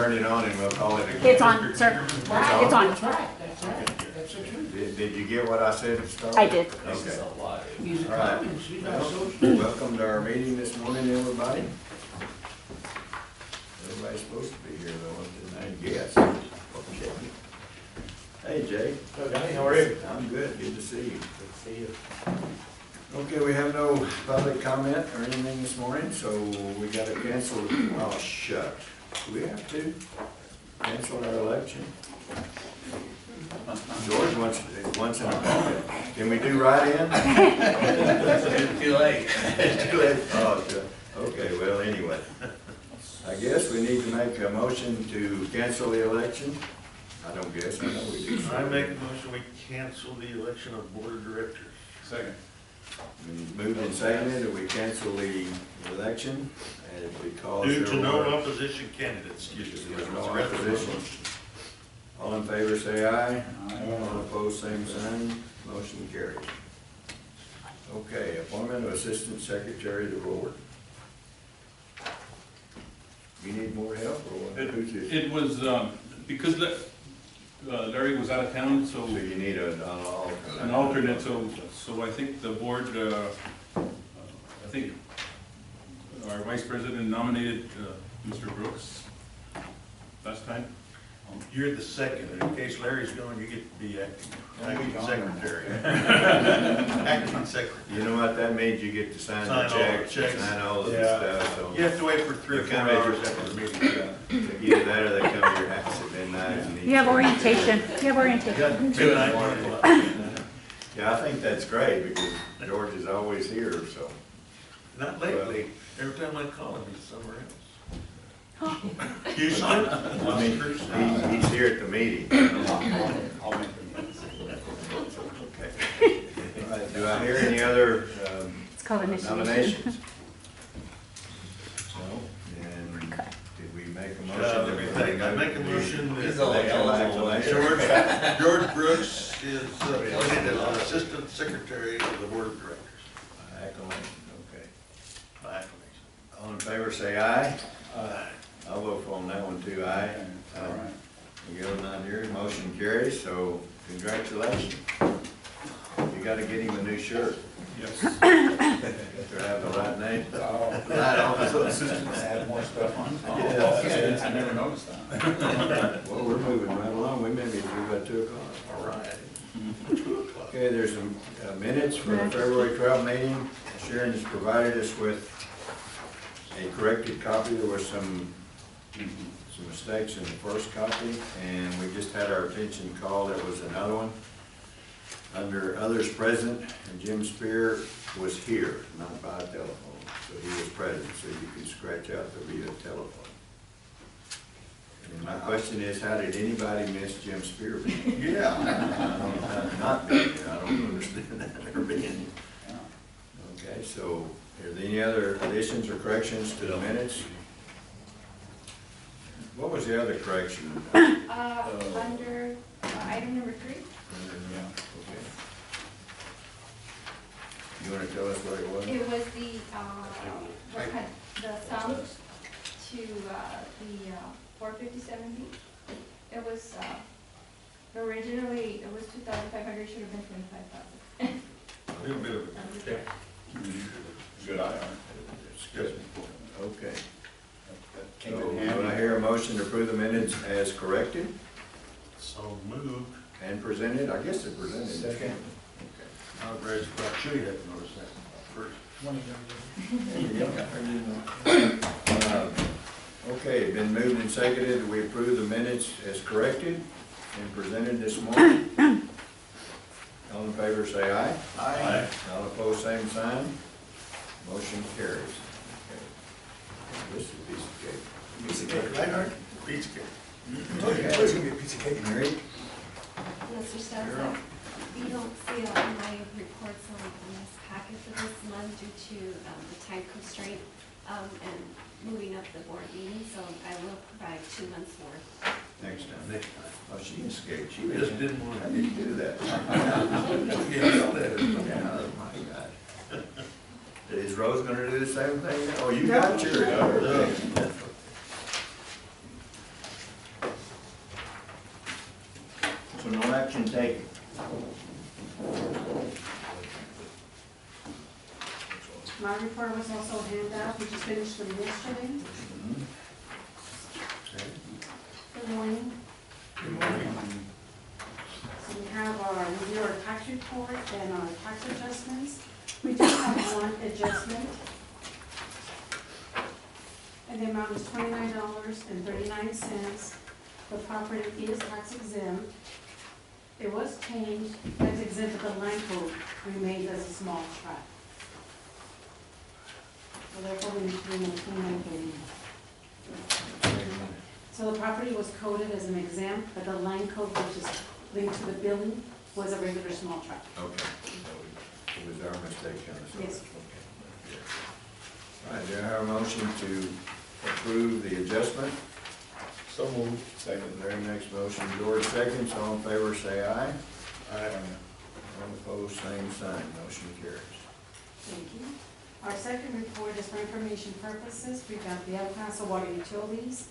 turn it on and we'll call it a. It's on, sir. It's on. That's right, that's right. That's the truth. Did you get what I said to start? I did. Okay. These All are right. comments, you got social. Welcome to our meeting this morning, everybody. Everybody's supposed to be here though, I guess. Okay. Hey, Jay. Johnny, how are you? I'm good, good to see you. Good to see you. Okay, we have no public comment or anything this morning, so we gotta cancel, oh, shucks. Do we have to cancel our election? George wants an appointment. Can we do write-in? Too late. Too late. Oh, okay, well, anyway. I guess we need to make a motion to cancel the election. I don't guess, I know we do. I make a motion, we cancel the election of board of directors. Second. Moved and seconded that we cancel the election because. Due to there no were- opposition candidates. There's no opposition. All in favor say aye. All opposed, same sign. Motion carries. Okay, appointment of Assistant Secretary of the Board. You need more help or what? Who's this? It was, because Larry was out of town, so So you need an alternate, so I think the board, I think our vice president nominated Mr. Brooks last time. You're the second. In case Larry's gone, you get to be acting secretary. Acting secretary. You know what that means? You get to sign the Sign all the checks, checks. sign all of the Yeah. stuff, so. You have to wait for 3 or 4 hours after the meeting. Either that or they come to your house at midnight and eat. You have orientation. You have orientation. Midnight. Yeah, I think that's great because George is always here, so. Not lately. Every time I call him, he's somewhere else. Houston? I mean, he's here at the meeting. I'll make them. Okay. All right, do I hear any other It's called initiation. nominations? No? And did we make a motion? I make a motion He's that only eligible. George Brooks is appointed as Assistant Secretary of the Board of Directors. Acclamation, okay. By acclamation. All in favor, say aye. I'll vote for on that one too, aye. All right. Miguel not here, motion carries, so congratulations. You gotta get him a new shirt. Yes. To have the right name. Right office assistant. Add more stuff on. Yeah. I never noticed that. Well, we're moving right along, we may be through by 2 o'clock. All right. 2 o'clock. Okay, there's some minutes for the February 12 meeting. Sharon has provided us with a corrected copy. There were some mistakes in the first copy, and we just had our attention called. There was another one under others present, and Jim Spear was here, not by telephone, so he was present, so you can scratch out the via telephone. And my question is, how did anybody miss Jim Spear? Yeah. I don't know how to not be here. I don't understand that ever being. Okay, so are there any other additions or corrections to the minutes? What was the other correction? Under item number 3. Yeah, okay. You want to tell us what it was? It was the, what had the sum to the 457B. It was, originally, it was 2,500, should have been 25,000. A little bit of a Good eye on it. Good. Okay. So, do I hear a motion to approve the minutes as corrected So moved. and presented? I guess they're presented. Second. Okay. I was raised, but I'm sure you have to notice that first. Okay, been moved and seconded that we approve the minutes as corrected and presented this morning. All in favor say aye. Aye. All opposed, same sign. Motion carries. Okay. This is a piece of cake. Pizza cake, right, Art? Pizza cake. Okay. It's gonna be a pizza cake. Mary? Mr. Stelzner, you don't see it in my reports on this packet for this month due to the time constraint and moving up the board meeting, so I will provide 2 months worth. Next time. Next time. Oh, she escaped. She Just didn't want How to. did you do that? Yeah, Yeah, my God. Is Rose gonna do the same thing? Oh, you got yours. Okay. mistake? My report was also handed out, we just finished them yesterday. Mhm. Good morning. Good morning. So we have our review our tax report and our tax adjustments. We do have one adjustment. And the amount is $29.39. The property is tax exempt. It was changed, tax exempt, but the line code remains as a small tract. So therefore, we need to remove 29.39. So the property was coded as an exempt, but the line code, which is linked to the billing, was a regular small tract. Okay, so it was our mistake on this. Yes. Okay. All right, do I have a motion to approve the adjustment? So moved. Second. Very next motion, George seconds, all in favor say aye. Aye. All opposed, same sign, motion carries. Thank you. Our second report is for information purposes. We got the El Paso Water Utilities,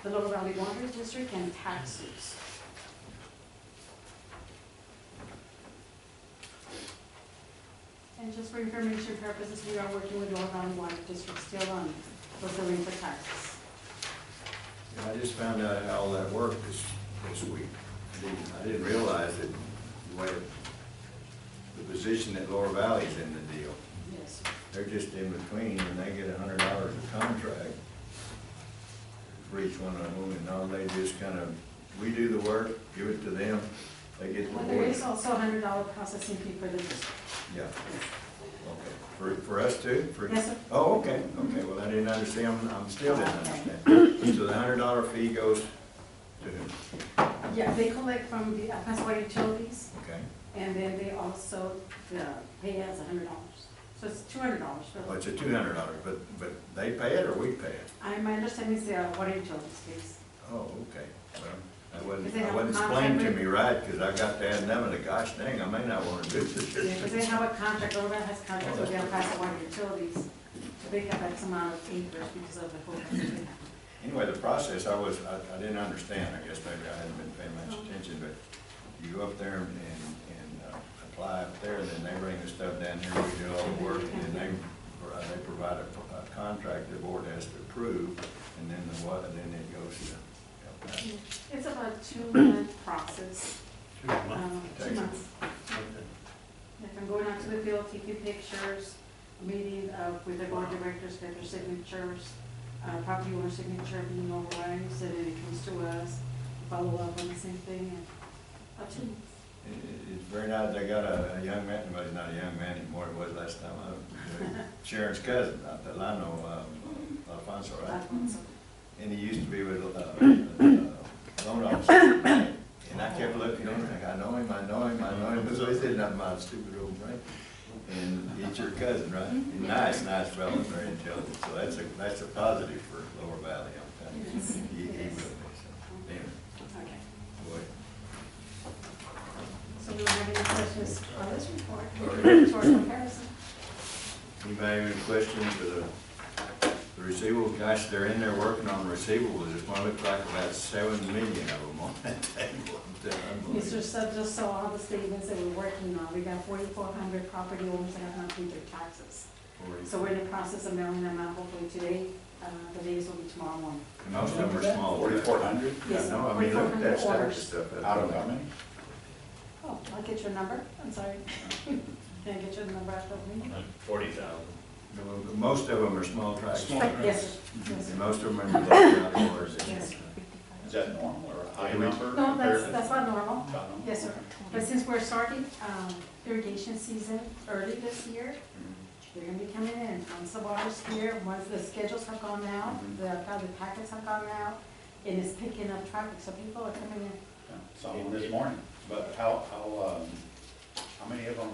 the Lower Valley Water District, and taxes. And just for information purposes, we are working with Lower Valley Water District still on fulfilling for taxes. I just found out how all that worked this week. I didn't realize that the position that Lower Valley's in the deal. Yes. They're just in between, and they get $100 a contract for each one of them, and all they just kind of, we do the work, give it to them, they get the Well, there board. is also a $100 processing fee for the district. Yeah. Okay. For us too? For- Yes, sir. Oh, okay, well, I didn't understand, I'm still didn't understand. So the $100 fee goes to whom? Yeah, they collect from the El Paso Water Utilities, Okay, and then they also pay us $100. So it's $200 for well, the, it's a $200, but they pay it or we pay it? my understanding is the water utilities fees. Oh, okay, well, that Because they have wasn't a explained to contract me right, because I got to add them, and gosh dang, I may not want to do Yeah, because they this. have a contract, Lower has contracts with the El Paso Water Utilities to pick up X amount of acres because of the whole. Anyway, the process, I didn't understand, I guess maybe I hadn't been paying much attention, but you go up there and apply up there, and then they bring the stuff down here, we do all the work, and then they provide a contract the board has to approve, and then then it goes to the. It's about a 2-month process. 2 months. 2 months. Okay. If I'm going out to the field, taking pictures, meeting with the board directors, get their signatures, property owner signature being notarized, and then it comes to us, follow up on the same thing, and about 2 months. It's very nice, they got a young man, well, he's not a young man anymore, he was last time, Sharon's cousin, out there, I know, Alfonso, right? Alfonso. And he used to be with, loan officer, and I kept looking over, like, I know him, so he said, not my stupid old brain. And he's your cousin, right? Nice fellow, very intelligent, so that's a positive for Lower Valley, I'm telling you. Yes. He will be, Yes. so, anyway, Okay. boy. So we don't have any questions on this report, for comparison. Anybody have any questions for the receivables? Gosh, they're in there working on receivables. It's going to look like about 7 million of them on that table. Mr. Sub just saw all the statements that we're working on. We got 4,400 property owners that have not paid their taxes. So we're in the process of mailing them out hopefully today. The days will be tomorrow morning. And most of them are small. 4,400? Yes, No, I mean, look at that 4,400 stack of orders. stuff. Out of how many? Oh, I'll get your number. I'm sorry. Can I get your number after the meeting? 40,000. Most of them are small tracts. Small. Yes, sir. Yes, sir. And most of them are in orders. Yes. Is that normal or a high number? No, compared to- that's not normal. Not normal? Yes, sir. But since we're starting irrigation season early this year, they're gonna be coming in. Once the water's here, once the schedules have gone out, the packets have gone out, and it's picking up traffic, so people are coming in. Yeah, saw one this morning, but how many of them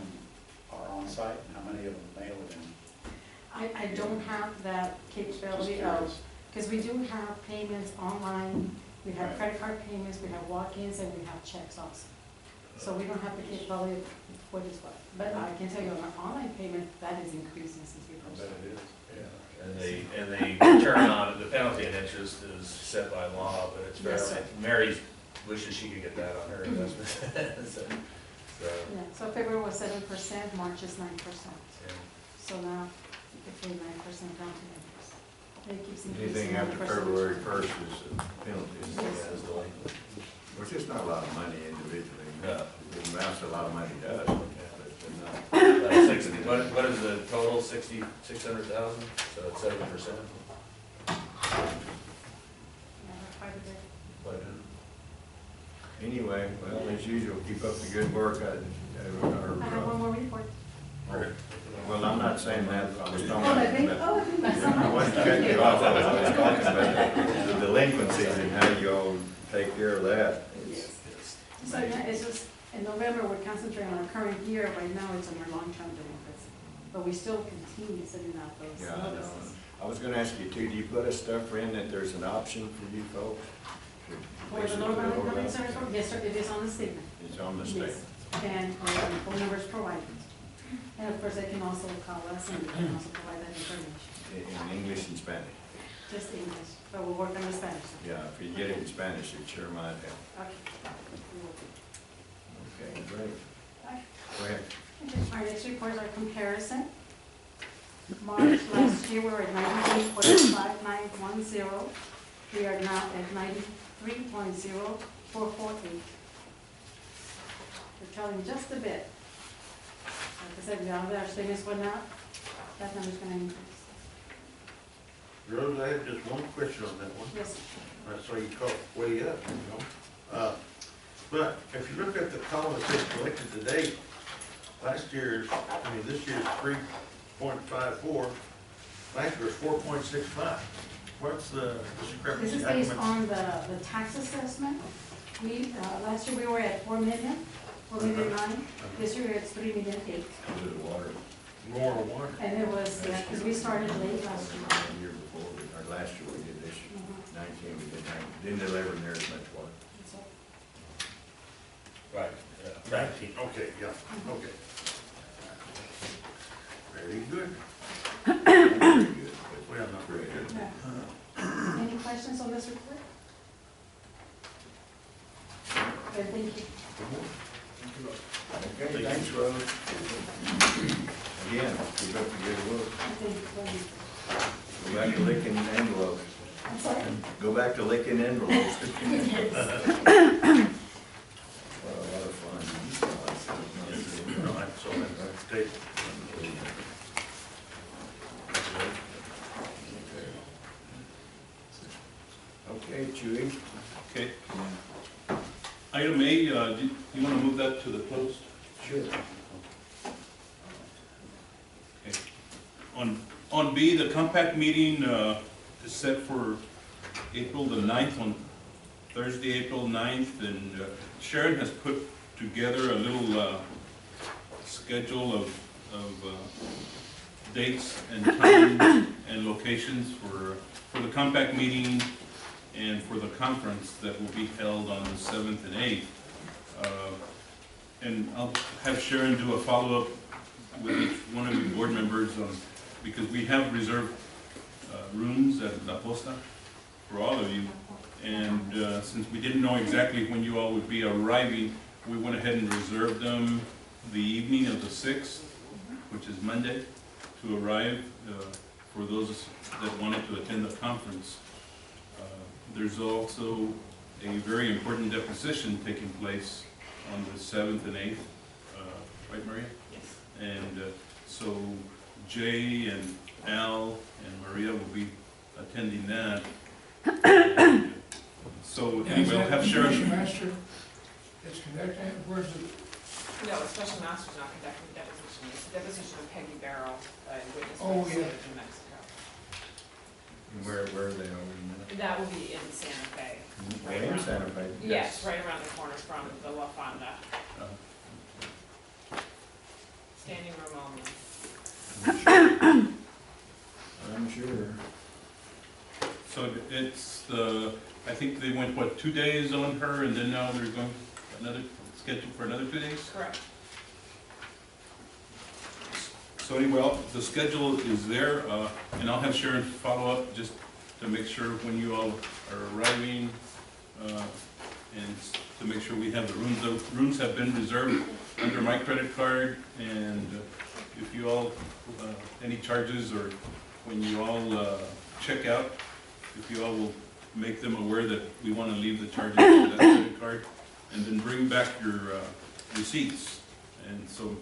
are on site and how many of them mail it in? I don't have that capability Just of, curious. because we do have payments online, we have Right. credit card payments, we have walk-ins, and we have checks also. So we don't have the capability of what is what. But I can tell you on our online payment, that is increasing since we I first bet started. it is. And the return on, the penalty and interest is set by law, but it's Yes, fairly, sir. Mary's wishes she could get that on her investment. So, Yeah, so February was 7%, March is 9%. yeah. So now you can pay 9% down to interest. It keeps increasing. Anything on the after percentage. February 1st is a penalty, Yeah, it's delinquent. which is not a lot of money individually. No. It amounts to a lot of money to us, but not. About 60, what is the total, 600,000, so it's 7%? Yeah, quite a bit. Anyway, well, as usual, keep up the good work. I have one more report. Well, I'm not saying that, I was talking Oh, I think, about, oh, that's I not wasn't cutting you off, I was talking about the delinquencies and how you all take care of that. So yeah, it's just, in November, we're concentrating on our current year, right now it's on our long-term delinquency. But we still continue sending out those Yeah, I know. notices. I was gonna ask you too, do you put a stuffer in that there's an option for you folks? to For the basically local roll income out? service, yes, sir, it is on the statement. It's on the Yes. statement. And phone numbers provided. And of course, they can also call us and we can also provide that information. In English and Spanish. Just English, but we'll work on the Spanish. side. Yeah, if you get it in Spanish, it sure might help. Okay. Okay, great. Go ahead. Okay, our next report is our comparison. March last year, we were at 98.5910. We are now at 93.0448. We're telling just a bit. Like I said, now that our statements went out, that number's gonna increase. Rose, I have just one question on that one. Yes, sir. I saw you caught way up, you know. But if you look at the column that says collected to date, this year's 3.54, last year's 4.65. What's the discrepancy? This is based on the tax assessment. We, last year we were at 4 million, 4,000,009. This year it's 3,000,008. Go to the water. More water. And it was, because we started late last year. The year before, or last year we did this year. 19, we did 19. Didn't deliver near as much water. Right, yeah. 19, okay, yeah, okay. Very good. Very good, but Well, not very good. Yeah. Any questions on this report? Okay, thank you. Okay, thanks, Rose. Again, keep up the good work. Thank you. Go back to licking envelopes. I'm sorry? Go back to licking envelopes. Well, a lot of fun. No, I saw that tape. Okay, Chewy. Okay. Item A, do you want to move that to the closed? Sure. Okay. On B, the compact meeting is set for April the 9th, on Thursday, April 9th, and Sharon has put together a little schedule of dates and times and locations for the compact meeting and for the conference that will be held on the 7th and 8th. And I'll have Sharon do a follow-up with each one of you board members because we have reserved rooms at La Posta for all of you. And since we didn't know exactly when you all would be arriving, we went ahead and reserved them the evening of the 6th, which is Monday, to arrive for those that wanted to attend the conference. There's also a very important deposition taking place on the 7th and 8th, right, Maria? Yes. And so Jay and Al and Maria will be attending that. And so we'll have Sharon. Special master is conducting, where's the, No, a special master's not conducting the deposition. It's the deposition of Peggy Barrel, witness Oh, from the yeah. state of New Mexico. Where are they over in That will be in Santa Fe. that? Right In around- Santa Fe? Yes, right around the corner from the La Fonda, standing room only. I'm sure. So it's I think they went, what, 2 days on her, and then now they're going scheduled for another 2 days? Correct. So anyway, the schedule is there, and I'll have Sharon follow up just to make sure when you all are arriving, and to make sure we have the rooms. The rooms have been reserved under my credit card, and if you all, any charges or when you all check out, if you all will make them aware that we want to leave the charges to that credit card, and then bring back your receipts, and so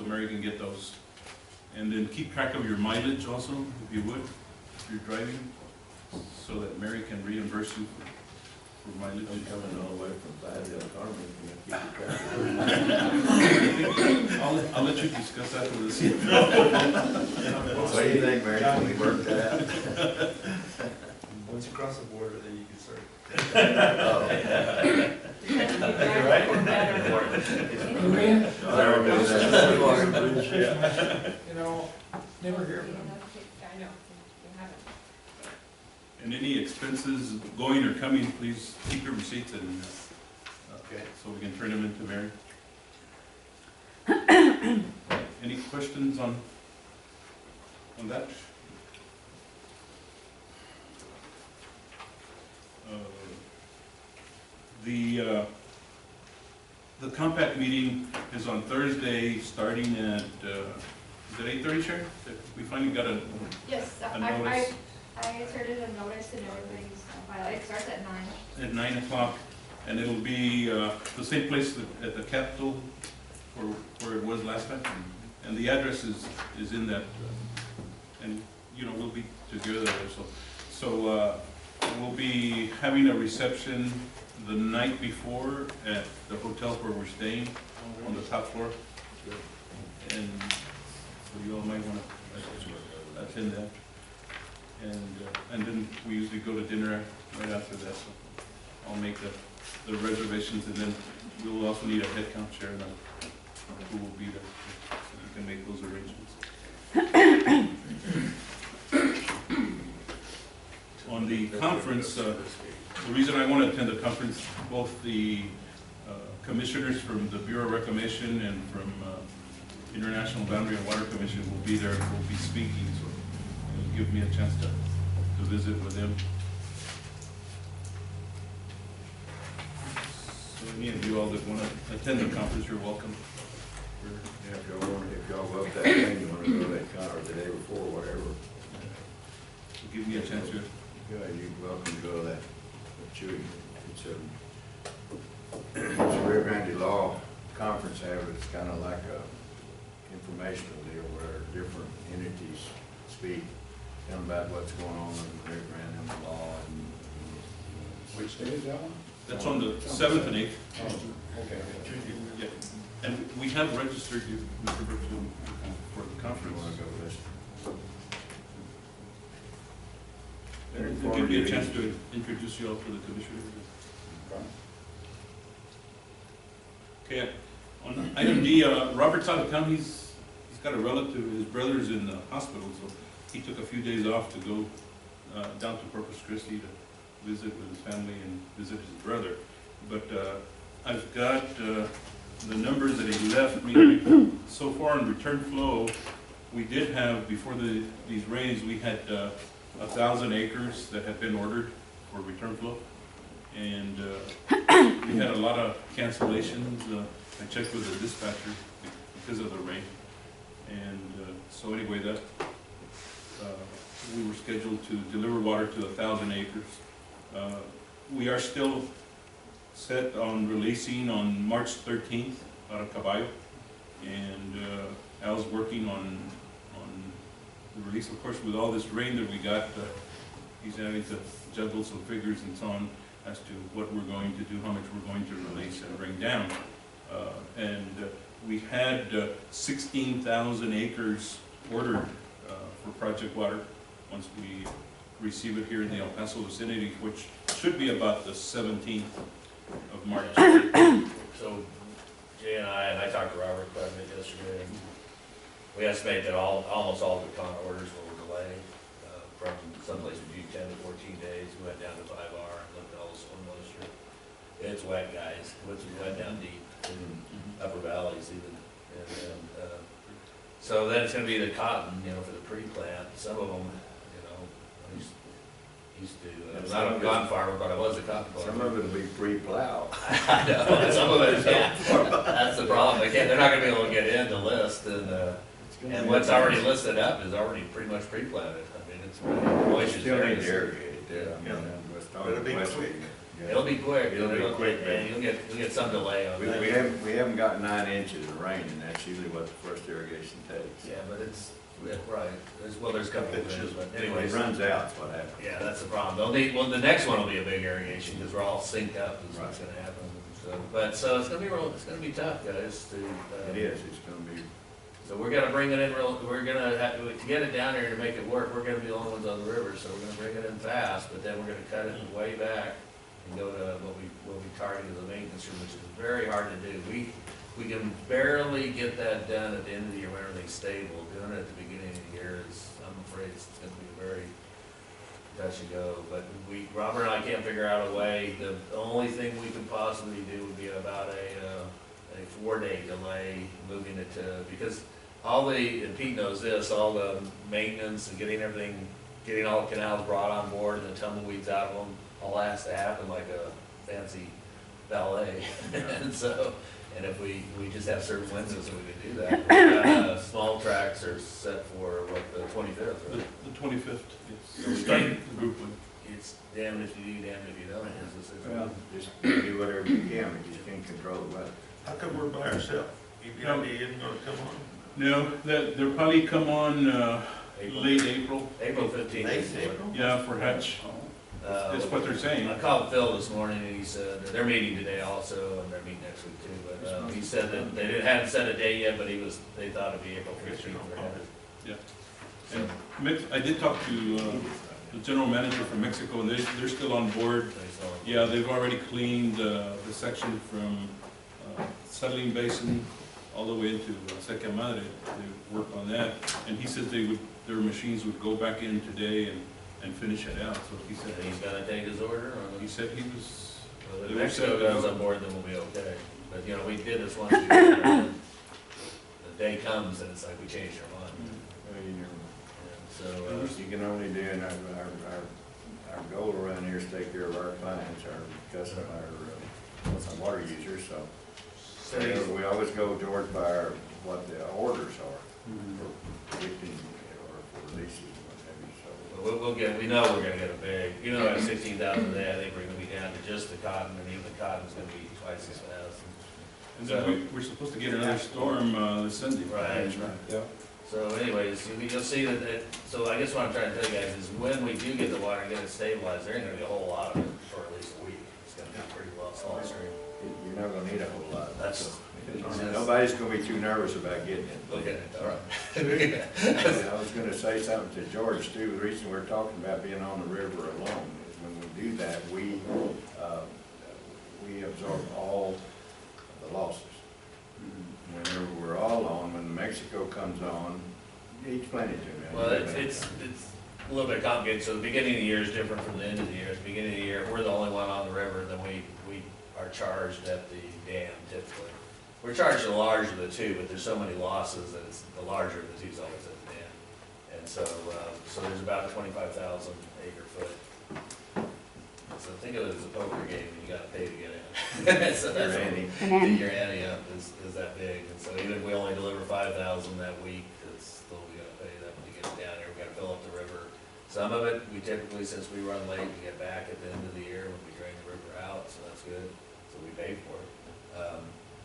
Mary can get those. And then keep track of your mileage also, if you would, if you're driving, so that Mary can reimburse you for mileage. I'm coming all the way from Fayetteville, Carmen. I'll let you discuss that with us. What do you think, Mary? Can we work that out? Once you cross the border, then you can start. Lorraine, I'll never do that. you know, never hear from them. I know, you haven't. And any expenses going or coming, please keep your receipts and, Okay. so we can turn them into Mary. Any questions on that? The compact meeting is on Thursday, starting at, is it 8:30, Sharon? We finally got a Yes, notice I inserted a notice in everybody's file. It starts at 9. at 9 o'clock, and it'll be the same place at the Capitol where it was last time. And the address is in that, and, you know, we'll be together there, so we'll be having a reception the night before at the hotel where we're staying on the top floor. And so you all might want to attend that. And then we usually go to dinner right after that, so I'll make the reservations, and then we'll also need a head count, Sharon, on who will be there, so you can make those arrangements. On the conference, the reason I want to attend the conference, both the commissioners from the Bureau of Reclamation and from International Boundary and Water Commission will be there, will be speaking, so it'll give me a chance to visit with them. So any of you all that want to attend the conference, you're welcome. Yeah, if y'all go up that thing, you wanna go to that con, or the day before, whatever. So give me a chance to. Yeah, you're welcome to go to that, Chewy. It's a Rio Grande Law Conference, however, it's kind of like a informational deal where different entities speak, tell them about what's going on in Rio Grande and the law and. Which day is that one? That's on the 7th and 8th. Okay. Yeah. And we have registered you, Mr. Brooks, for the You conference. wanna go listen? It'll give me a chance to introduce you all to the commissioner. Okay, on item D, Robert's out of town. He's got a relative, his brother's in the hospital, so he took a few days off to go down to Corpus Christi to visit with his family and visit his brother. But I've got the numbers that he left me. So far in return flow, we did have, before these rains, we had 1,000 acres that had been ordered for return flow. And we had a lot of cancellations. I checked with the dispatcher because of the rain. And so anyway, that we were scheduled to deliver water to 1,000 acres. We are still set on releasing on March 13th out of Caballo. And Al's working on the release. Of course, with all this rain that we got, he's having to juggle some figures and so on as to what we're going to do, how much we're going to release and bring down. We had 16,000 acres ordered for Project Water once we receive it here in the El Paso vicinity, which should be about the 17th of March. So Jay and I talked to Robert quite a bit yesterday, and we estimate that almost all the con orders will delay from someplace between 10 to 14 days. We went down to 5R and looked at all the storm moisture. It's wet, guys. It's wet down deep in upper valleys even. So then it's going to be the cotton, for the pre-plant. Some of them, used to, I'm not a cotton farmer, but I was a cotton farmer. Some of it'll be pre-plow. I know, some of it, yeah, that's the problem, they're not gonna be able to get in the list, and what's already listed up is already pretty much pre-planted. I mean, it's really, moisture's Still very. need to irrigate, yeah. Yeah. What's But it'll be west- quick. yeah. It'll be quick. It'll be quick, And you'll get some delay on We that. haven't got 9 inches of rain, and that's usually what the first irrigation takes. Yeah, but right, there's a couple of things, but When anyways. it runs out, that's what happens. Yeah, that's the problem. The next one will be a big irrigation, because we're all synced up, is what's gonna happen. So it's gonna be tough, guys, It is, it's gonna be, So we're gonna bring it in we're gonna have, to get it down here to make it work, we're gonna be the only ones on the river, so we're gonna bring it in fast, but then we're gonna cut it way back and go to what we target as a maintenance room, which is very hard to do. We can barely get that done at the end of the year when everything's stable. Doing it at the beginning of the year is, I'm afraid it's gonna be very touch and go. But Robert and I can't figure out a way. The only thing we could possibly do would be about a 4-day delay moving it to, because and Pete knows this, all the maintenance and getting all the canals brought on board and the tumbleweeds out of them, all has to happen like a fancy ballet. And if we just have certain windows that we can do that. Small tracks are set for, the 25th, right? The 25th, So we yes. Starting can't- the group one. It's damned if you do, damned if you don't. Is this- well, just do whatever you can, but you can't control the weather. How come we're by ourselves? You got any isn't gonna come on? No, they'll probably come on, April. late April, April 15th. Late April? yeah, for Hutch. That's what they're saying. I called Phil this morning and he said, they're meeting today also, and they're meeting next week too, but, he said that they hadn't set a date yet, but they thought it'd be April 15th. Yeah. And I did talk to the general manager from Mexico, and they're still on board. Yeah, they've already cleaned the section from Settling Basin all the way into Seca Madre. They worked on that, and he said their machines would go back in today and finish it out. So he said And he's gonna take his order, or? he said he was. Well, if they were Mexico set to goes go. on board, then we'll be okay. But, we did this once before, and the day comes and it's like we changed our mind. Well, you never know. And so, You can only do, and our goal around here is take care of our clients, our water users, so. We always go towards what the orders are for predicting or for leasing, what have you, so. we know we're gonna get a big, at 16,000 a day, I think we're gonna be down to just the cotton, and even the cotton's gonna be twice as fast. And then we're supposed to get another storm this Sunday. Right. Yeah. So anyways, you'll see so I guess what I'm trying to tell you guys is when we do get the water and get it stabilized, there ain't gonna be a whole lot of it for at least a week. It's gonna be pretty well small stream. You're not gonna need a whole lot. That's- Nobody's gonna be too nervous about getting it. Look at it, all right. I was gonna say something to George too. The reason we're talking about being on the river alone is when we do that, we absorb all the losses. Whenever we're all on, when Mexico comes on, explain it to me. Well, it's a little bit complicated, so the beginning of the year is different from the end of the year. At the beginning of the year, if we're the only one on the river, then we are charged at the dam typically. We're charged the larger of the two, but there's so many losses that it's the larger of the two is always at the dam. And so there's about a 25,000 acre foot. So think of it as a poker game, and you gotta pay to get in. So that's your ante up is that big. And so even if we only deliver 5,000 that week, it's still, we gotta pay them to get it down here. We gotta fill up the river. Some of it, we typically, since we run late, we get back at the end of the year when we drain the river out, so that's good. So we pay for it.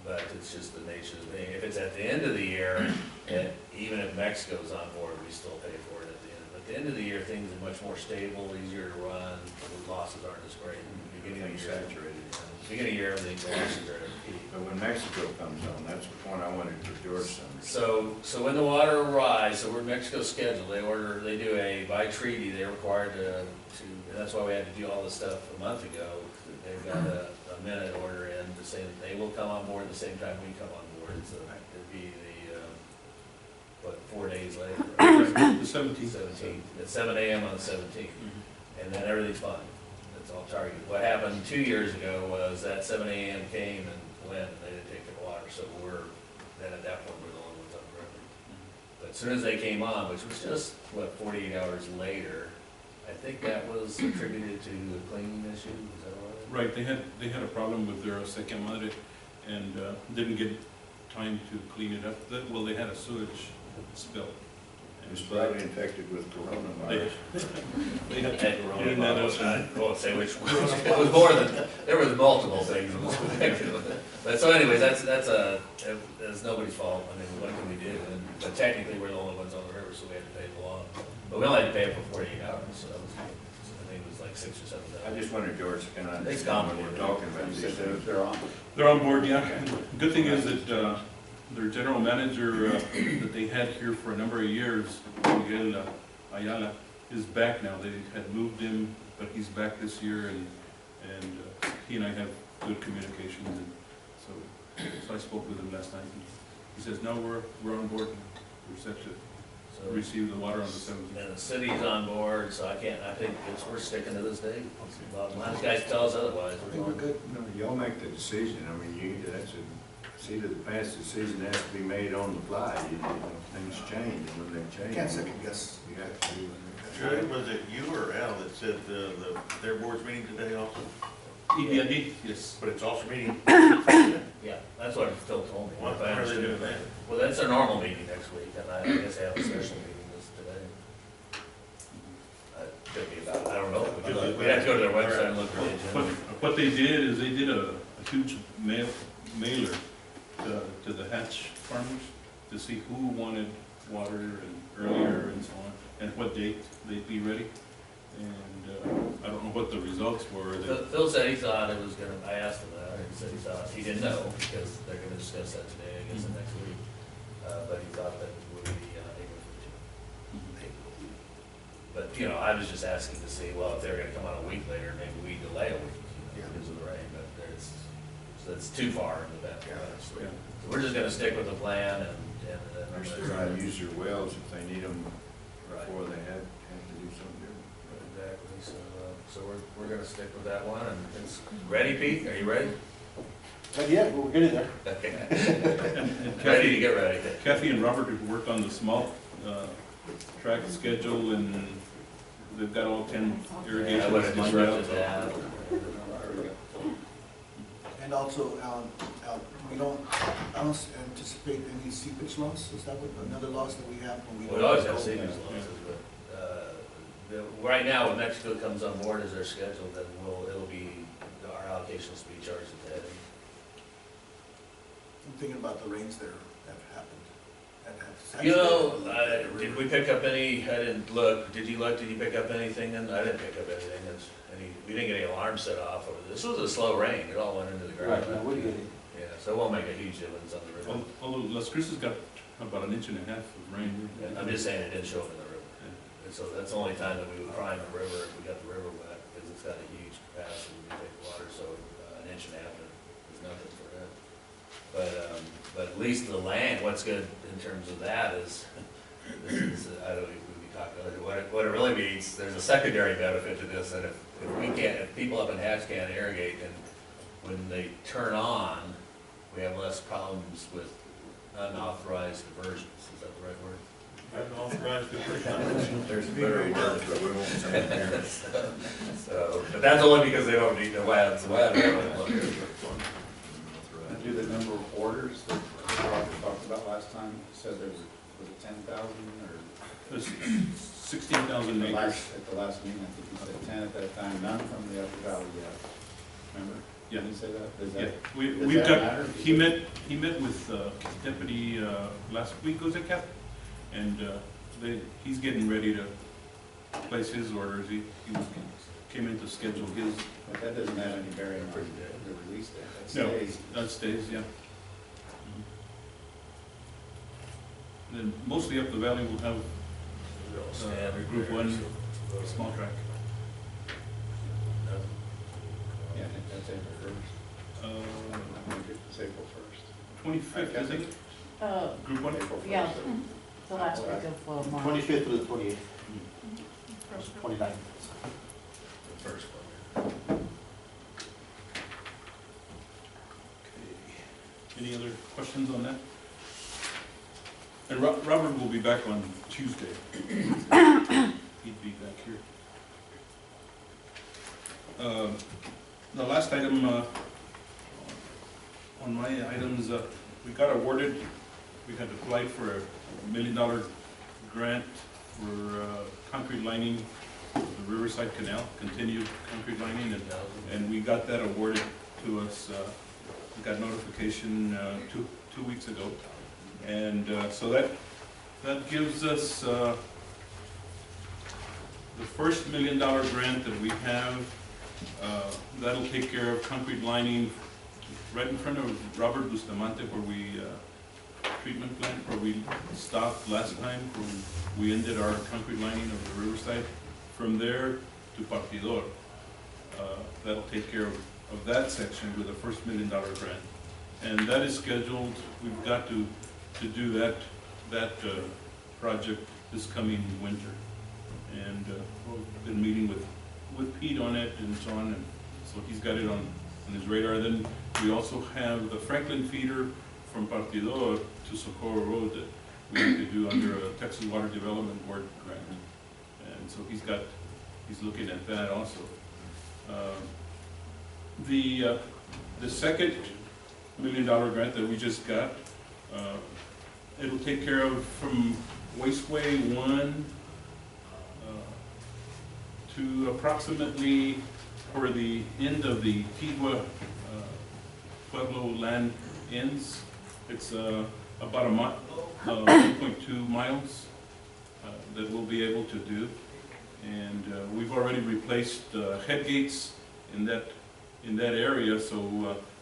But it's just the nature of the thing. If it's at the end of the year, and even if Mexico's on board, we still pay for it at the end. But at the end of the year, things are much more stable, easier to run, the losses aren't as great. In the beginning of the year, Saturated. beginning of the year, everything, the losses are at a peak. But when Mexico comes on, that's the point I wanted to George some. So when the water arrives, so we're Mexico's schedule, they do by treaty, they're required to, and that's why we had to do all this stuff a month ago. They've got a minute order in to say that they will come on board the same time we come on board. So it'd be 4 days later. The 17th. 17th, at 7 a.m. on the 17th. And then everything's fine. That's all targeted. What happened 2 years ago was that 7 a.m. came and went, and they didn't take the water. So then at that point, we're the only ones on the river. But as soon as they came on, which was just, 48 hours later, I think that was attributed to the cleaning issue, is that right? Right, they had a problem with their second madre and didn't get time to clean it up. Well, they had a sewage spill. It was probably infected with coronavirus. They had to clean that up. I won't say which, it was more than, there was multiple things. But so anyways, that's nobody's fault. I mean, what can we do? But technically, we're the only ones on the river, so we had to pay the law. But we only had to pay it for 48 hours, so that was, I think it was like $6 or $7. I just wondered, George, can I? It's common. We're talking about You these said things. they're on. They're on board, yeah. Good thing is that their general manager that they had here for a number of years, Miguel Ayala, is back now. They had moved him, but he's back this year, and he and I have good communications. And so I spoke with him last night. And he says, no, we're on board. We're set to So, receive the water on the 17th. and the city's on board, so I think we're sticking to this date. Unless guys tell us otherwise. I think we're good. No, y'all make the decision. I mean, it's either the past decision has to be made on the fly. Things change, and when they change. Can't second guess. You have to do it. Sure, was it you or Al that said their board's meeting today also? EPCWID, yes. But it's also meeting, Yeah, that's what Phil told me. why if I are they understood doing it. that? Well, that's a normal meeting next week, and I guess they have a special meeting this today. Could be about, I don't know. We'd have to go to their website and look for the agenda. What they did is they did a huge mailer to the hatch farmers to see who wanted water and earlier and so on, and what date they'd be ready. And I don't know what the results were. Phil said he thought it was gonna, I asked him that, he said he thought, he didn't know, because they're gonna discuss that today, I guess, the next week. But he thought that it would be April 15th. But, you know, I was just asking to see, well, if they were gonna come on a week later, maybe we delay a week, you know, because of the rain, but that's too far in the back. So Yeah. we're just gonna stick with the plan and They're still gonna use their wells if they need them Right. before they have to do something different. Exactly, so we're gonna stick with that one, and it's ready, Pete, are you ready? But yeah, we're getting there. Okay. And Ready to get ready. Kathy and Robert have worked on the small track schedule, and they've got all 10 I irrigations would have lined up. disrupted that. And also, I don't anticipate any seepage loss. Is that what, another loss that we have when we? We always have savings losses, but, right now, when Mexico comes on board as their schedule, then it'll be, our allocations will be charged at the head. I'm thinking about the rains there that have happened. You know, did we pick up any, I didn't look, did you look, did you pick up anything? And I didn't pick up anything, we didn't get any alarms set off over this. This was a slow rain, it all went into the ground. Right, now we're getting. Yeah, so it won't make a huge difference on the river. Although Las Cruces got about an inch and a half of rain. I'm just saying it didn't show up in the river. And so that's the only time that we would prime the river if we got the river wet, because it's got a huge capacity to take the water, so an inch and a half is nothing for that. But at least the land, what's good in terms of that is, I don't know if we talked earlier, what it really means, there's a secondary benefit to this, that if people up in Hatch can't irrigate, and when they turn on, we have less problems with unauthorized diversions, is that the right word? Unauthorized diversion. There's a better word, but we won't say it here. So, but that's only because they don't need the lands. Do the number of orders that Roger talked about last time, said there was it 10,000 or? There's 16,000 acres. At the last meeting, I think you said 10 at that time, none from the Upper Valley yet. Remember? Yeah. Did you say that? Does Yeah, that? we've that got, matter? he met with Deputy last week, was it, Kath? And he's getting ready to place his orders. He came in to schedule his. But that doesn't have any bearing on the release date. That No, stays. that stays, yeah. And then mostly up the valley we'll have Group 1 small track. Yeah, I think that's April 1st. I think it's April 1st. 25th, isn't it? Group 1? April 1st. Yeah. The last week of March. 25th to the 28th. 29th. The first one. Okay. Any other questions on that? And Robert will be back on Tuesday. He'd be back here. The last item on my items, we got awarded, we had applied for a $1 million grant for concrete lining the Riverside Canal, continued concrete lining, and we got that awarded to us. We got notification two weeks ago, and so that gives us the first $1 million grant that we have. That'll take care of concrete lining right in front of Robert Bustamante, where we treatment plant where we stopped last time, where we ended our concrete lining of the Riverside. From there to Partidor, that'll take care of that section with the first $1 million grant. And that is scheduled, we've got to do that project this coming winter. And we've been meeting with Pete on it and so on, and so he's got it on his radar. Then we also have the Franklin feeder from Partidor to Socorro Road that we have to do under a Texas Water Development Board grant. And so he's looking at that also. The second $1 million grant that we just got, it'll take care of from Wasteway 1 to approximately where the end of the Tigua Pueblo land ends. It's about 1.2 miles that we'll be able to do. And we've already replaced head gates in that area, so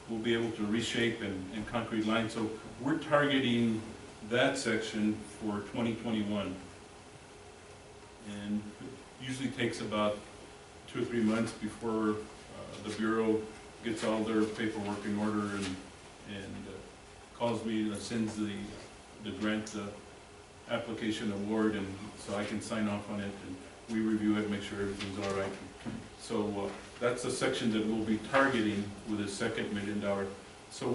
we'll be able to reshape and concrete line. So we're targeting that section for 2021. And it usually takes about 2 or 3 months before the Bureau gets all their paperwork in order and calls me, sends the grant application award, and so I can sign off on it, and we review it, make sure everything's all right. So that's a section that we'll be targeting with a second $1 million. So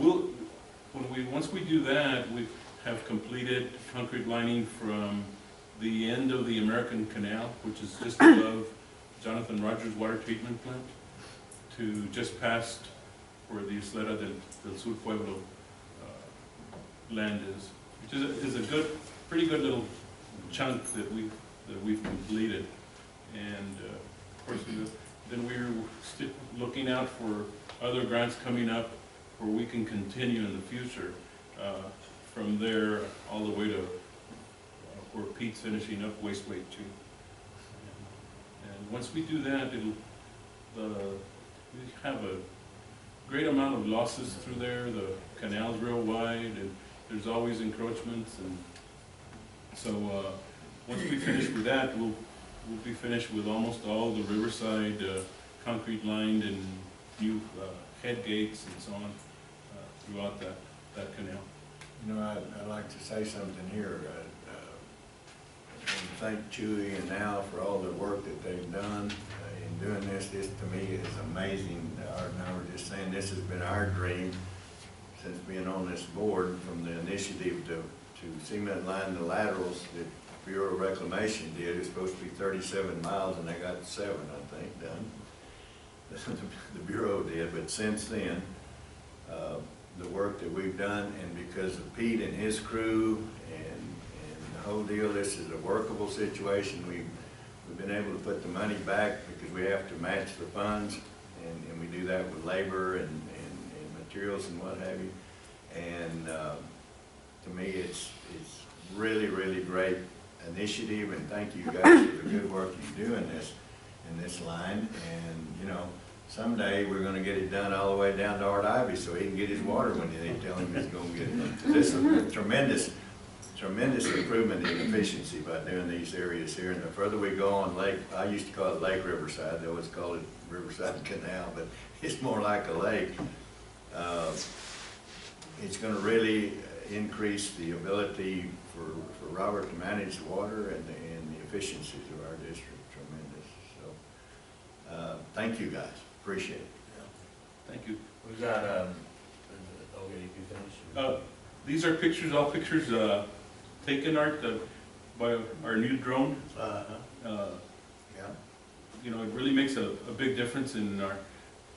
once we do that, we have completed concrete lining from the end of the American Canal, which is just above Jonathan Rogers Water Treatment Plant, to just past where the Isleta del Sur Pueblo land is, which is a pretty good little chunk that we've completed. And of course, then we're still looking out for other grants coming up where we can continue in the future from there all the way to where Pete's finishing up Wasteway 2. And once we do that, we have a great amount of losses through there. The canal's real wide, and there's always encroachments, and so once we finish with that, we'll be finished with almost all the Riverside concrete lined and new head gates and so on throughout that canal. You know, I'd like to say something here. And thank Chewy and Al for all the work that they've done in doing this. This to me is amazing. Art and I were just saying this has been our dream since being on this board, from the initiative to cement line the laterals that Bureau of Reclamation did. It's supposed to be 37 miles and they got 7, I think, done. The Bureau did, but since then, the work that we've done, and because of Pete and his crew and the whole deal, this is a workable situation. We've been able to put the money back because we have to match the funds, and we do that with labor and materials and what have you. And to me, it's really, really great initiative, and thank you guys for the good work you do in this line. And you know, someday we're going to get it done all the way down to Art Ivy, so he can get his water when they tell him he's going to get it. This is a tremendous improvement in efficiency by doing these areas here. And the further we go on Lake, I used to call it Lake Riverside. They always call it Riverside Canal, but it's more like a lake. It's going to really increase the ability for Robert to manage the water and the efficiencies of our district. Tremendous. So thank you guys. Appreciate it. Thank you. We've got, okay, you finish? These are pictures, all pictures taken, Art, by our new drone. Yeah. you know, it really makes a big difference in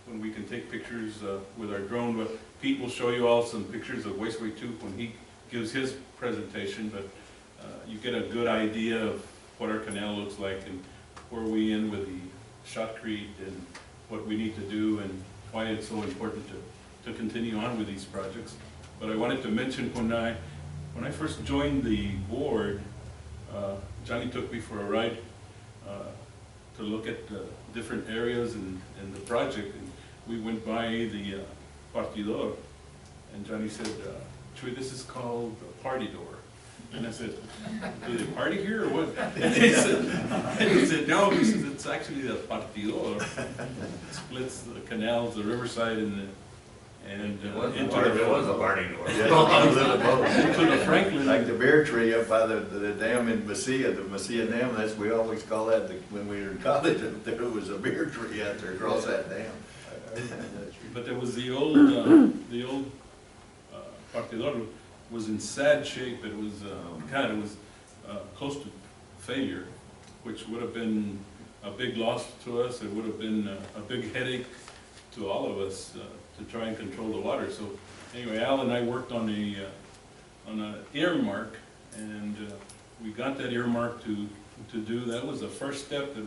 when we can take pictures with our drone. But Pete will show you all some pictures of Wasteway 2 when he gives his presentation, but you get a good idea of what our canal looks like and where we end with the shotcrete and what we need to do and why it's so important to continue on with these projects. But I wanted to mention when I first joined the board, Johnny took me for a ride to look at different areas in the project, and we went by the Partidor, and Johnny said, Chuy, this is called the party door. And I said, do they party here or what? And he said, no, he says, it's actually the Partidor. It splits the canals, the riverside and It was a into party door. into the Franklin. Like the bear tree up by the dam in Mesilla, the Mesilla Dam, we always call that, when we were in college, there was a bear tree out there across that dam. But there was the old Partidor was in sad shape. It was close to failure, which would have been a big loss to us. It would have been a big headache to all of us to try and control the water. So anyway, Al and I worked on an earmark, and we got that earmark to do. That was the first step that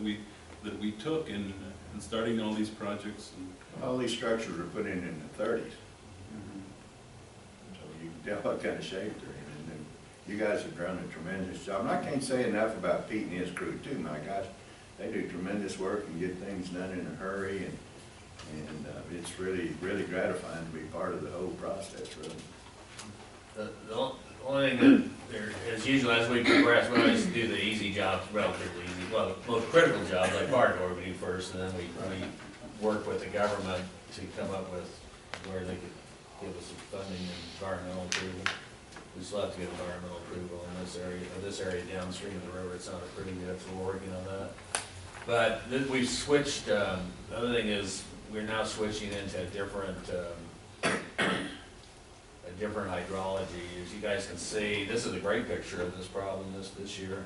we took in starting all these projects. And all these structures were put in the 30s. So you can tell what kind of shape they're in. And you guys have done a tremendous job. And I can't say enough about Pete and his crew too. My gosh, they do tremendous work and get things done in a hurry. And it's really, really gratifying to be part of the whole process, really. The only thing that is usually as we progress, we always do the easy jobs relatively easy. Well, the most critical jobs like Partidor we do first, and then we work with the government to come up with where they could give us some funding and environmental approval. We still have to get environmental approval in this area downstream of the river. It sounded pretty good, so we're working on that. But we've switched, the other thing is we're now switching into a different hydrology. As you guys can see, this is a great picture of this problem this year.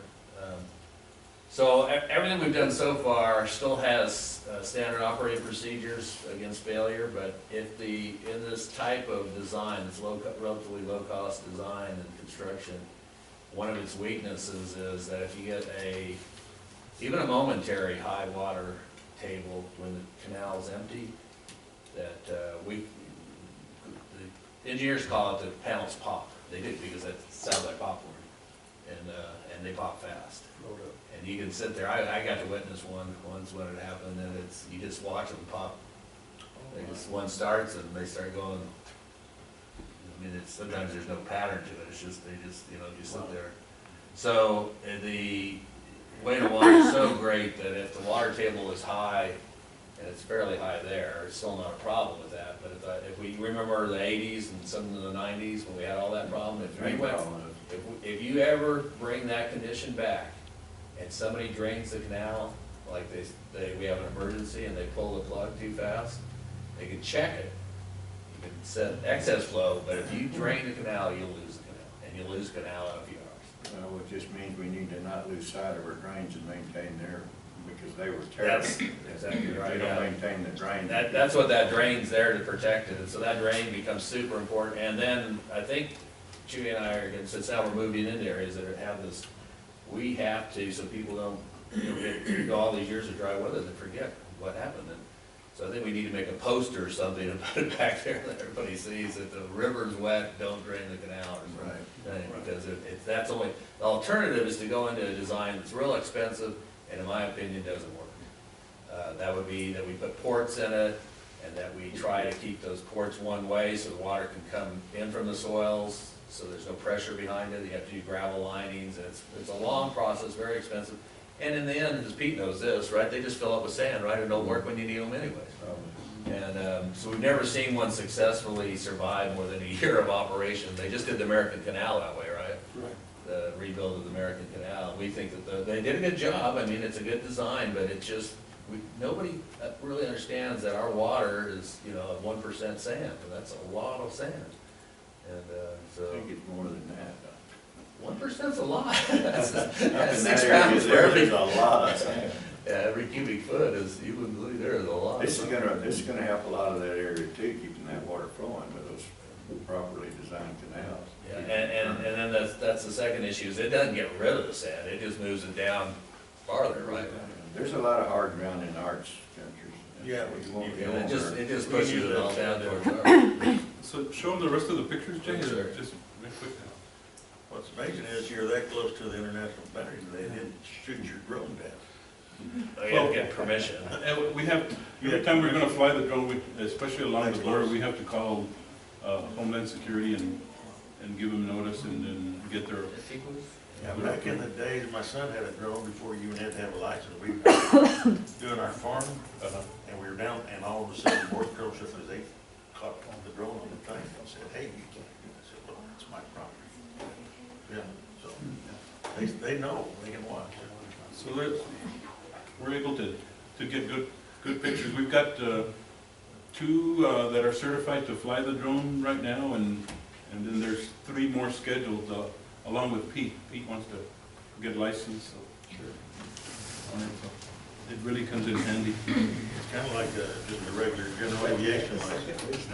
So everything we've done so far still has standard operating procedures against failure, but in this type of design, it's relatively low-cost design and construction, one of its weaknesses is that if you get even a momentary high water table when the canal's empty, that the engineers call it the panels pop. They do because it sounds like popcorn, and they pop fast. And you can sit there. I got to witness once when it happened, and you just watch them pop. One starts and they start going. I mean, sometimes there's no pattern to it. It's just they just you sit there. So the weight of water is so great that if the water table is high, and it's fairly high there, it's still not a problem with that. But if we remember the 80s and some of the 90s when we had all that problem, if you ever bring that condition back and somebody drains the canal, like we have an emergency and they pull the plug too fast, they can check it. You can set excess flow, but if you drain the canal, you'll lose the canal, and you'll lose canal in a few hours. Well, it just means we need to not lose sight of our drains and maintain because they were terrible. That's exactly right. If you don't maintain the drain. That's what that drain's there to protect it, and so that drain becomes super important. And then I think Chuy and I are, since now we're moving into areas that have this, we have to, so people don't go all these years of dry weather and forget what happened. And so I think we need to make a poster or something about it back there that everybody sees that the river's wet, don't drain the canal or something. Right. Because that's only, the alternative is to go into a design that's real expensive and in my opinion doesn't work. That would be that we put ports in it and that we try to keep those ports one way so the water can come in from the soils, so there's no pressure behind it. You have to do gravel linings, and it's a long process, very expensive. And in the end, as Pete knows this, right, they just fill up with sand, right? It don't work when you need them anyways. And so we've never seen one successfully survive more than a year of operation. They just did the American Canal that way, right? Right. The rebuild of the American Canal. We think that they did a good job. I mean, it's a good design, but it's just, nobody really understands that our water is, 1% sand, and that's a lot of sand. And so I think it's more than that. 1%'s a lot. That's Up in 6 that area, pounds there's per a lot of sand. Yeah, every cubic foot is, you wouldn't believe, there is a lot. This is gonna help a lot of that area too, keeping that water flowing with those properly designed canals. Yeah, and then that's the second issue, is it doesn't get rid of the sand, it just moves it down farther, right? There's a lot of hard ground in arts countries. Yeah, And it just pushes it all down towards our. So show them the rest of the pictures, Jay, Yes, sir. or just real quick now? What's amazing is you're that close to the international boundary, they didn't shoot your drone down. You have to get permission. And we have, every time we're gonna fly the drone, especially along the border, we have to call Homeland Security and give them notice and then get their. Yeah, back in the days, my son had a drone before you even had to have a license. We were doing our farm, and we were down, and all of a sudden, Border Patrol ship, they caught on the drone on the thing, and said, hey, you can't do this. I said, well, it's my property. Yeah, so, they know, they can watch. So we're able to get good pictures. We've got two that are certified to fly the drone right now, and then there's 3 more scheduled along with Pete. Pete wants to get licensed, so sure. So it really comes in handy. It's kind of like just a regular general aviation license.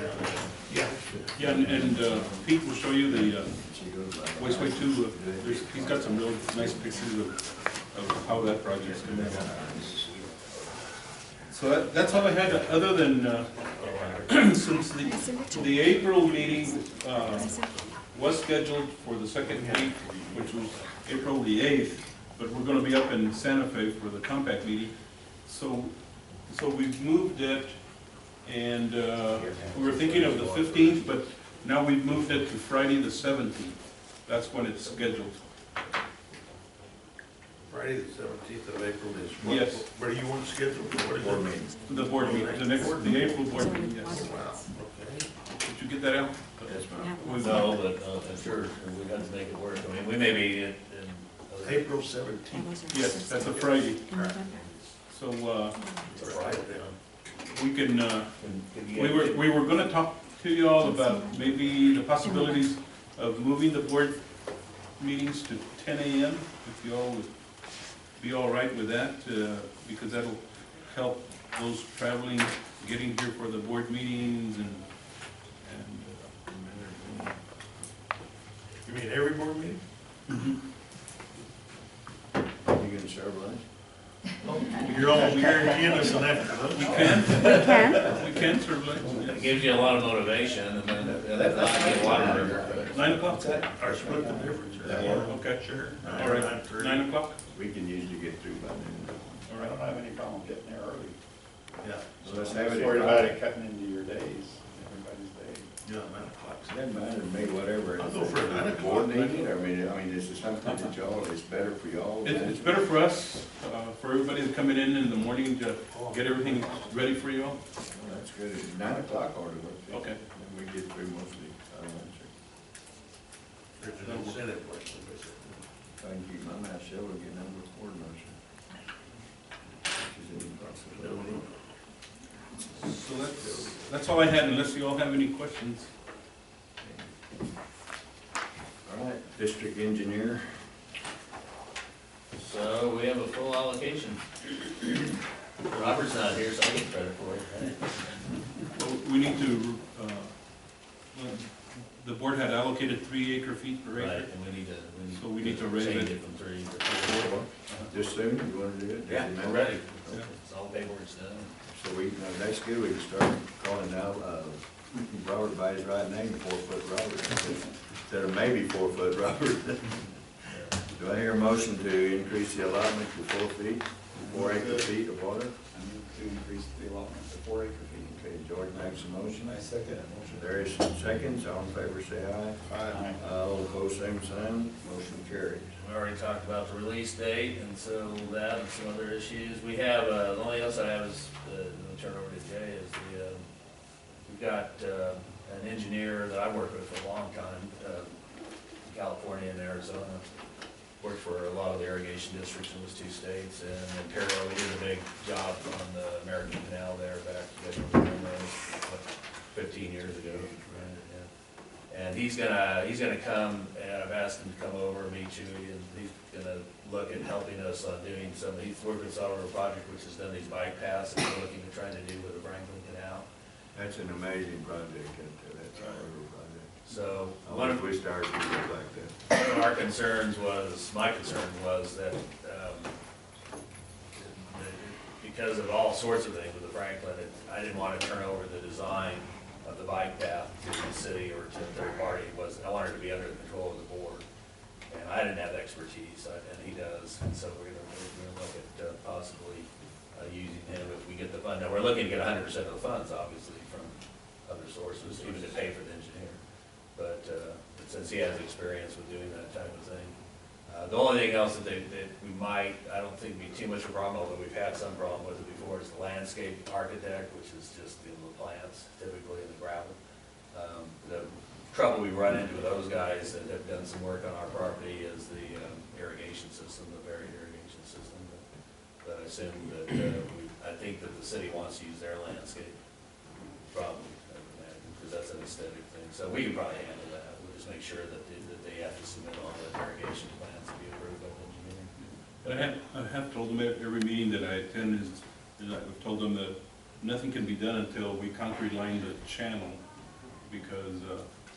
Yeah, and Pete will show you the Westway 2. He's got some real nice pictures of how that project's going to go. So that's all I had, other than since the April meeting was scheduled for the second week, which was April the 8th, but we're going to be up in Santa Fe for the compact meeting. So we've moved it, and we were thinking of the 15th, but now we've moved it to Friday the 17th. That's when it's scheduled. Friday the 17th of April is what? Yes. Where do you want to schedule? What is Board it? meeting. The board meeting, the April board meeting, yes. Wow, okay. Did you get that out? Yes, ma'am. No, but I'm sure we got to make it work. I mean, we may be in. April 17th. Yes, that's a Friday. So It's a Friday then. we can, we were gonna talk to you all about maybe the possibilities of moving the board meetings to 10 a.m. if you all would be all right with that, because that'll help those traveling, getting here for the board meetings and You mean every board meeting? You gonna serve lunch? You're almost guaranteeing us an after lunch. we can. We can serve lunch. It gives you a lot of motivation, and then if not, you get a lot of. 9 o'clock? Or split the difference. Okay. Sure. All right, 9 o'clock? We can usually get through by noon. All I right. don't have any problem getting there early. Yeah. So let's have Just it. worried about it cutting into your days, everybody's day. Yeah, 9 o'clock. Doesn't matter to me, whatever. I'll go for a 9 o'clock. Board meeting, I mean, is it something that y'all, it's better for y'all? It's better for us, for everybody that's coming in the morning to get everything ready for you all. Well, that's good. 9 o'clock ought to work. Okay. Then we get through mostly, I don't know, There's an incentive for it. if I can keep my mouth shut, we'll get number board motion. Is any possibility? So that's all I had, unless you all have any questions. All right, district engineer. So we have a full allocation. Robert's not here, so I get credit for it, right? Well, we need to, the board had allocated 3 acre-feet per Right, acre. and So we need to raise change it. it from 3 to 4. Just soon, you wanna do it? Yeah, Does it we're matter? ready. Yeah. It's all paperwork's done. So we, no, that's good, we can start calling now, Robert by his right name, 4-foot Robert, instead of maybe 4-foot Robert. Do I hear a motion to increase the allotment to 4 feet, 4 acre feet of water? I need to increase the allotment to 4 acre feet. Okay, George makes a motion. I second that motion. Darius seconds, all in favor say aye. Aye. All opposed, same sign, motion carries. We already talked about the release date, and so that and some other issues. We have, the only else I have is, I'll turn over to Jay, is we've got an engineer that I worked with for a long time, in California and Arizona. Worked for a lot of the irrigation districts in those 2 states, and in Ontario, we did a big job on the American Canal there back, you guys remember those, 15 years ago, right? Yeah. And he's gonna come, and I've asked him to come over and meet you, and he's gonna look at helping us on doing some, he's working with some of our project, which has done these bike paths that we're looking at trying to do with the Franklin Canal. That's an amazing project, that's our project. So, I one wish of we started to look like that. one of our concerns was, my concern was that, because of all sorts of things with the Franklin, I didn't want to turn over the design of the bike path to the city or to a third party. I wanted it to be under the control of the board. And I didn't have expertise, and he does, and so we're gonna look at possibly using him if we get the fund. Now, we're looking to get 100% of the funds, obviously, from other sources, even to pay for the engineer. But since he has experience with doing that type of thing. The only thing else that we might, I don't think be too much of a problem, although we've had some problem with it before, is the landscape architect, which is just the plants, typically in the gravel. The trouble we run into with those guys that have done some work on our property is the irrigation system, the buried irrigation system. But I assume that, I think that the city wants to use their landscape, probably, because that's an aesthetic thing. So we can probably handle that. We'll just make sure that they have to submit all the irrigation plans to be approved by the engineer. But I have told them at every meeting that I attend is, I've told them that nothing can be done until we concrete line the channel, because